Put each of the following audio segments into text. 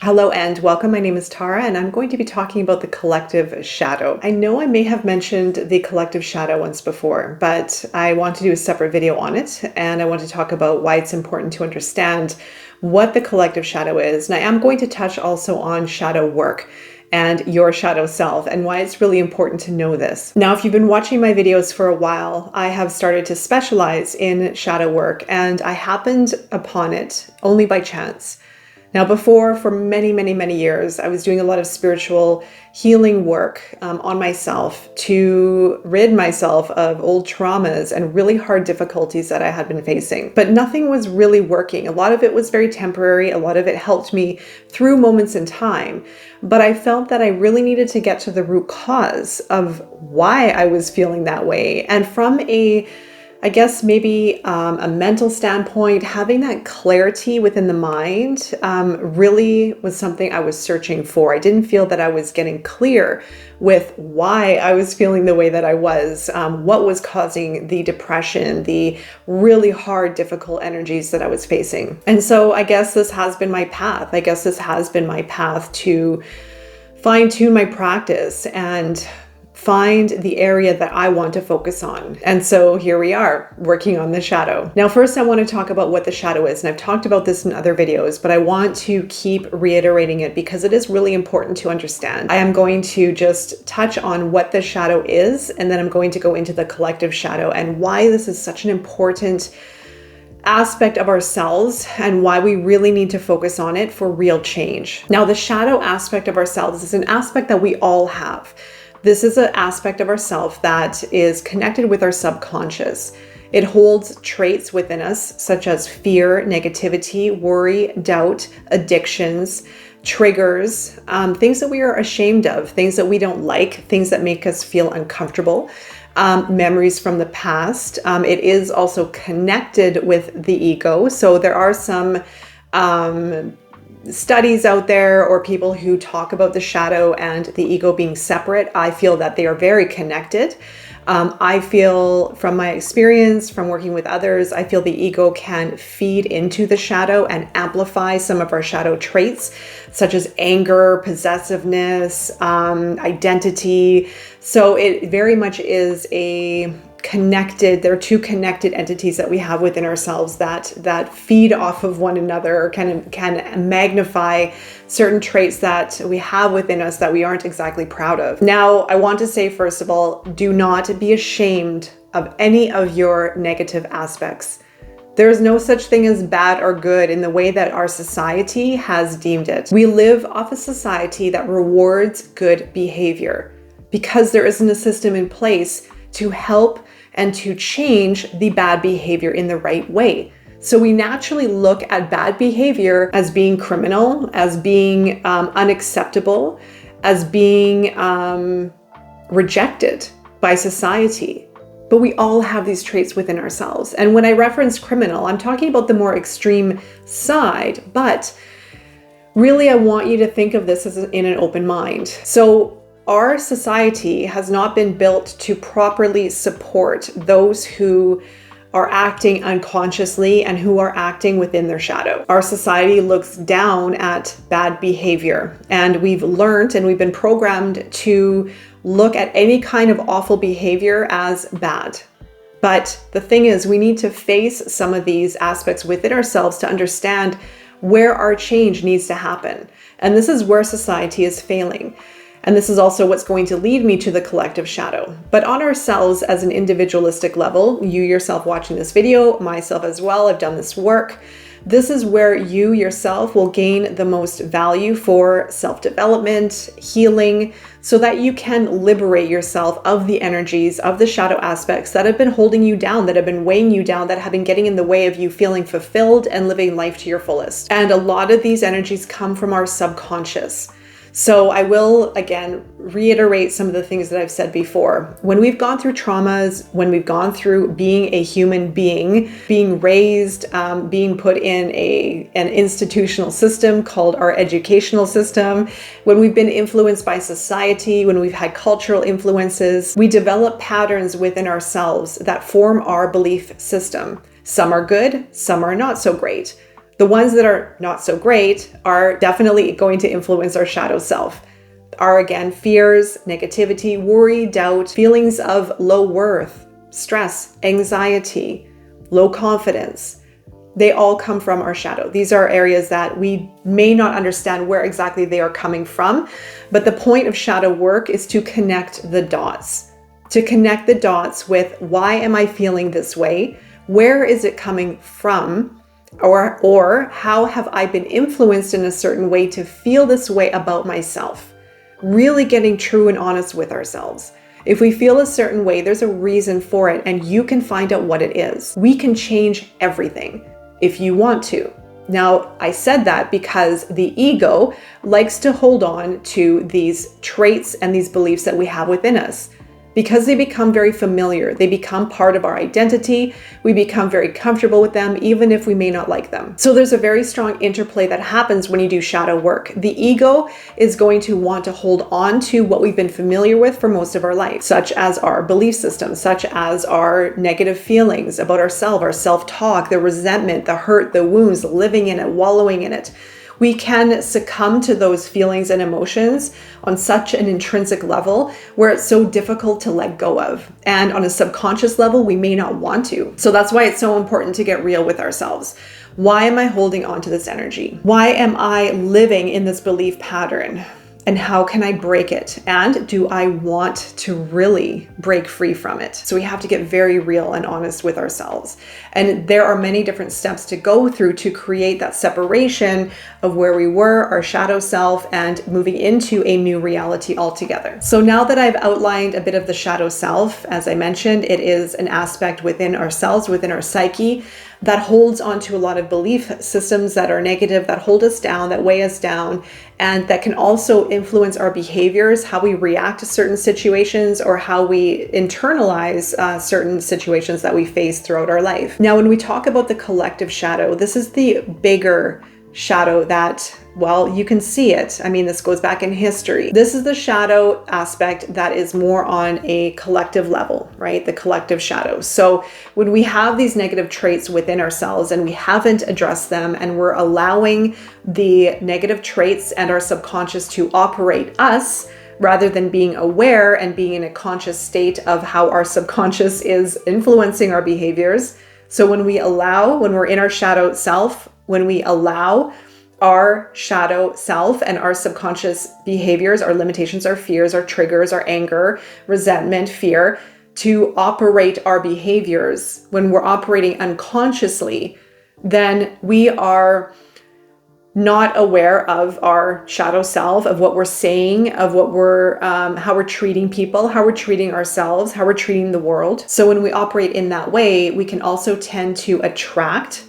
Hello and welcome. My name is Tara, and I'm going to be talking about the collective shadow. I know I may have mentioned the collective shadow once before, but I want to do a separate video on it, and I want to talk about why it's important to understand what the collective shadow is. And I am going to touch also on shadow work and your shadow self and why it's really important to know this. Now, if you've been watching my videos for a while, I have started to specialize in shadow work, and I happened upon it only by chance. Now, before, for many, many, many years, I was doing a lot of spiritual healing work on myself to rid myself of old traumas and really hard difficulties that I had been facing. But nothing was really working. A lot of it was very temporary. A lot of it helped me through moments in time. But I felt that I really needed to get to the root cause of why I was feeling that way. And from I guess maybe a mental standpoint, having that clarity within the mind really was something I was searching for. I didn't feel that I was getting clear with why I was feeling the way that I was, what was causing the depression, the really hard, difficult energies that I was facing. And so I guess this has been my path. I guess this has been my path to fine-tune my practice and find the area that I want to focus on. And so here we are working on the shadow. Now, first I want to talk about what the shadow is. And I've talked about this in other videos, but I want to keep reiterating it because it is really important to understand. I am going to just touch on what the shadow is, and then I'm going to go into the collective shadow and why this is such an important aspect of ourselves and why we really need to focus on it for real change. Now, the shadow aspect of ourselves is an aspect that we all have. This is an aspect of ourself that is connected with our subconscious. It holds traits within us such as fear, negativity, worry, doubt, addictions, triggers, things that we are ashamed of, things that we don't like, things that make us feel uncomfortable, memories from the past. It is also connected with the ego. So there are some studies out there or people who talk about the shadow and the ego being separate. I feel that they are very connected. I feel from my experience, from working with others, I feel the ego can feed into the shadow and amplify some of our shadow traits, such as anger, possessiveness, identity. So it very much is there are two connected entities that we have within ourselves that feed off of one another, can magnify certain traits that we have within us that we aren't exactly proud of. Now, I want to say, first of all, do not be ashamed of any of your negative aspects. There is no such thing as bad or good in the way that our society has deemed it. We live off a society that rewards good behavior because there isn't a system in place to help and to change the bad behavior in the right way. So we naturally look at bad behavior as being criminal, as being unacceptable, as being rejected by society. But we all have these traits within ourselves. And when I reference criminal, I'm talking about the more extreme side, but really I want you to think of this as in an open mind. So our society has not been built to properly support those who are acting unconsciously and who are acting within their shadow. Our society looks down at bad behavior, and we've learned and we've been programmed to look at any kind of awful behavior as bad. But the thing is, we need to face some of these aspects within ourselves to understand where our change needs to happen. And this is where society is failing. And this is also what's going to lead me to the collective shadow. But on ourselves as an individualistic level, you yourself watching this video, myself as well, I've done this work. This is where you yourself will gain the most value for self-development, healing, so that you can liberate yourself of the energies, of the shadow aspects that have been holding you down, that have been weighing you down, that have been getting in the way of you feeling fulfilled and living life to your fullest. And a lot of these energies come from our subconscious. So I will, again, reiterate some of the things that I've said before. When we've gone through traumas, when we've gone through being a human being, being raised, being put in an institutional system called our educational system, when we've been influenced by society, when we've had cultural influences, we develop patterns within ourselves that form our belief system. Some are good, some are not so great. The ones that are not so great are definitely going to influence our shadow self. Are again fears, negativity, worry, doubt, feelings of low worth, stress, anxiety, low confidence. They all come from our shadow. These are areas that we may not understand where exactly they are coming from, but the point of shadow work is to connect the dots. To connect the dots with, why am I feeling this way? Where is it coming from? Or how have I been influenced in a certain way to feel this way about myself? Really getting true and honest with ourselves. If we feel a certain way, there's a reason for it, and you can find out what it is. We can change everything if you want to. Now, I said that because the ego likes to hold on to these traits and these beliefs that we have within us. Because they become very familiar, they become part of our identity, we become very comfortable with them, even if we may not like them. So there's a very strong interplay that happens when you do shadow work. The ego is going to want to hold on to what we've been familiar with for most of our life, such as our belief system, such as our negative feelings about ourselves, our self-talk, the resentment, the hurt, the wounds, living in it, wallowing in it. We can succumb to those feelings and emotions on such an intrinsic level where it's so difficult to let go of. And on a subconscious level, we may not want to. So that's why it's so important to get real with ourselves. Why am I holding on to this energy? Why am I living in this belief pattern? And how can I break it? And do I want to really break free from it? So we have to get very real and honest with ourselves. And there are many different steps to go through to create that separation of where we were, our shadow self, and moving into a new reality altogether. So now that I've outlined a bit of the shadow self, as I mentioned, it is an aspect within ourselves, within our psyche, that holds onto a lot of belief systems that are negative, that hold us down, that weigh us down, and that can also influence our behaviors, how we react to certain situations, or how we internalize certain situations that we face throughout our life. Now, when we talk about the collective shadow, this is the bigger shadow that, well, you can see it. I mean, this goes back in history. This is the shadow aspect that is more on a collective level, right? The collective shadow. So when we have these negative traits within ourselves and we haven't addressed them, and we're allowing the negative traits and our subconscious to operate us, rather than being aware and being in a conscious state of how our subconscious is influencing our behaviors. So when we're in our shadow self, when we allow our shadow self and our subconscious behaviors, our limitations, our fears, our triggers, our anger, resentment, fear, to operate our behaviors, when we're operating unconsciously, then we are not aware of our shadow self, of what we're saying, of what we're, how we're treating people, how we're treating ourselves, how we're treating the world. So when we operate in that way, we can also tend to attract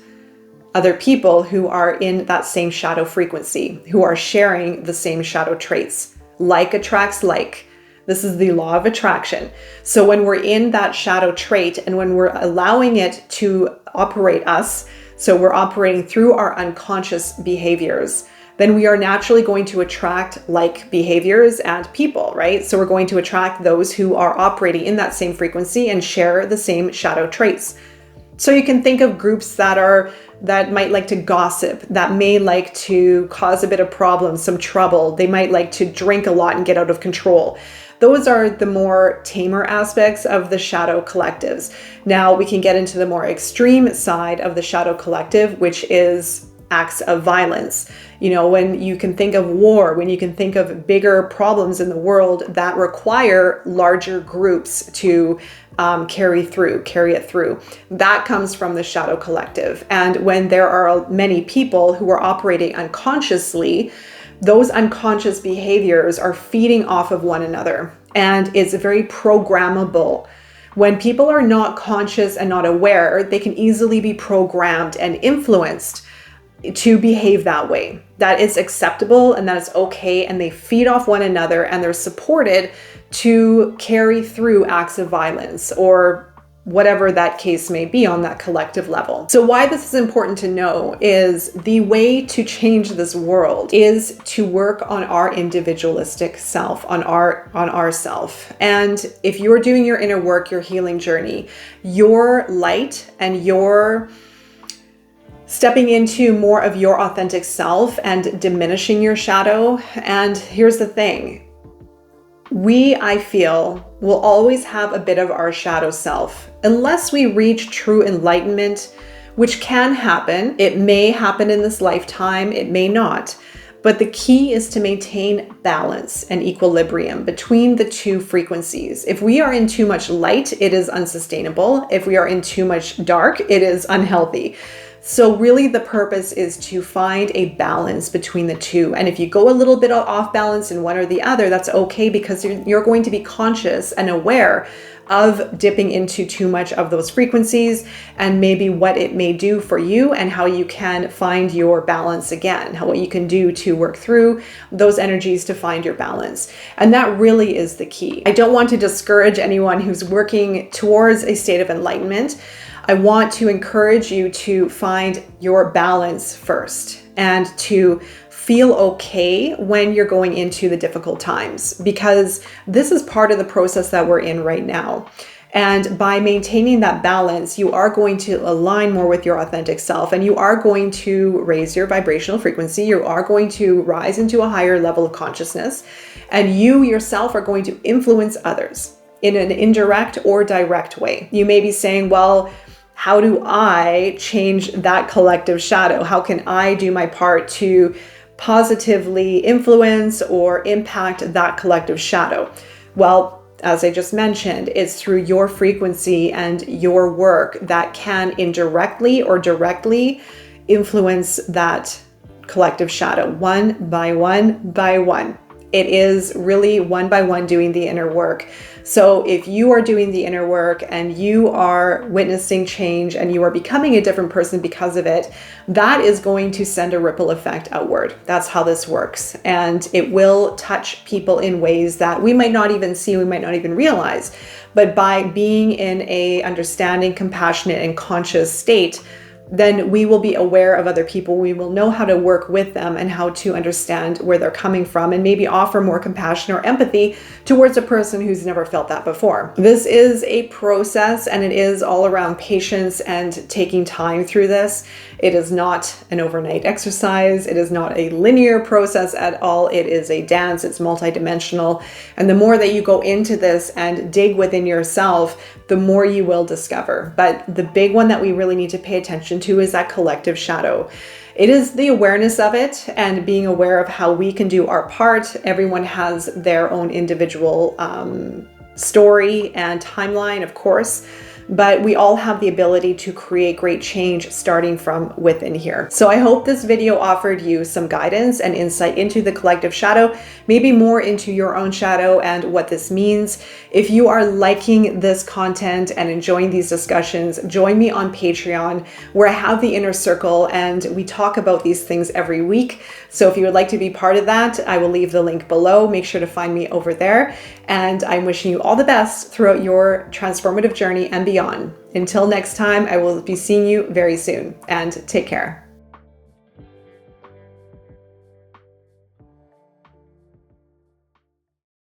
other people who are in that same shadow frequency, who are sharing the same shadow traits. Like attracts like. This is the law of attraction. So when we're in that shadow trait and when we're allowing it to operate us, so we're operating through our unconscious behaviors, then we are naturally going to attract like behaviors and people, right? So we're going to attract those who are operating in that same frequency and share the same shadow traits. So you can think of groups that might like to gossip, that may like to cause a bit of problems, some trouble. They might like to drink a lot and get out of control. Those are the more tamer aspects of the shadow collectives. Now we can get into the more extreme side of the shadow collective, which is acts of violence. You know, when you can think of war, when you can think of bigger problems in the world that require larger groups to carry it through. That comes from the shadow collective. And when there are many people who are operating unconsciously, those unconscious behaviors are feeding off of one another. And it's very programmable. When people are not conscious and not aware, they can easily be programmed and influenced to behave that way. That is acceptable and that is okay, and they feed off one another and they're supported to carry through acts of violence or whatever that case may be on that collective level. So why this is important to know is the way to change this world is to work on our individualistic self, on our self. And if you're doing your inner work, your healing journey, your light and your stepping into more of your authentic self and diminishing your shadow. And here's the thing. I feel, will always have a bit of our shadow self unless we reach true enlightenment, which can happen. It may happen in this lifetime, it may not. But the key is to maintain balance and equilibrium between the two frequencies. If we are in too much light, it is unsustainable. If we are in too much dark, it is unhealthy. So really the purpose is to find a balance between the two. And if you go a little bit off balance in one or the other, that's okay, because you're going to be conscious and aware of dipping into too much of those frequencies and maybe what it may do for you and how you can find your balance again, what you can do to work through those energies to find your balance. And that really is the key. I don't want to discourage anyone who's working towards a state of enlightenment. I want to encourage you to find your balance first and to feel okay when you're going into the difficult times, because this is part of the process that we're in right now. And by maintaining that balance, you are going to align more with your authentic self, and you are going to raise your vibrational frequency. You are going to rise into a higher level of consciousness, and you yourself are going to influence others in an indirect or direct way. You may be saying, well, how do I change that collective shadow? How can I do my part to positively influence or impact that collective shadow? Well, as I just mentioned, it's through your frequency and your work that can indirectly or directly influence that collective shadow, one by one by one. It is really one by one doing the inner work. So if you are doing the inner work and you are witnessing change and you are becoming a different person because of it, that is going to send a ripple effect outward. That's how this works. And it will touch people in ways that we might not even see, we might not even realize. But by being in a understanding, compassionate, and conscious state, then we will be aware of other people. We will know how to work with them and how to understand where they're coming from and maybe offer more compassion or empathy towards a person who's never felt that before. This is a process, and it is all around patience and taking time through this. It is not an overnight exercise. It is not a linear process at all. It is a dance. It's multidimensional. And the more that you go into this and dig within yourself, the more you will discover. But the big one that we really need to pay attention to is that collective shadow. It is the awareness of it and being aware of how we can do our part. Everyone has their own individual story and timeline, of course, but we all have the ability to create great change starting from within here. So I hope this video offered you some guidance and insight into the collective shadow, maybe more into your own shadow and what this means. If you are liking this content and enjoying these discussions, join me on Patreon, where I have the inner circle and we talk about these things every week. So if you would like to be part of that, I will leave the link below. Make sure to find me over there. And I'm wishing you all the best throughout your transformative journey and beyond. Until next time, I will be seeing you very soon, and take care.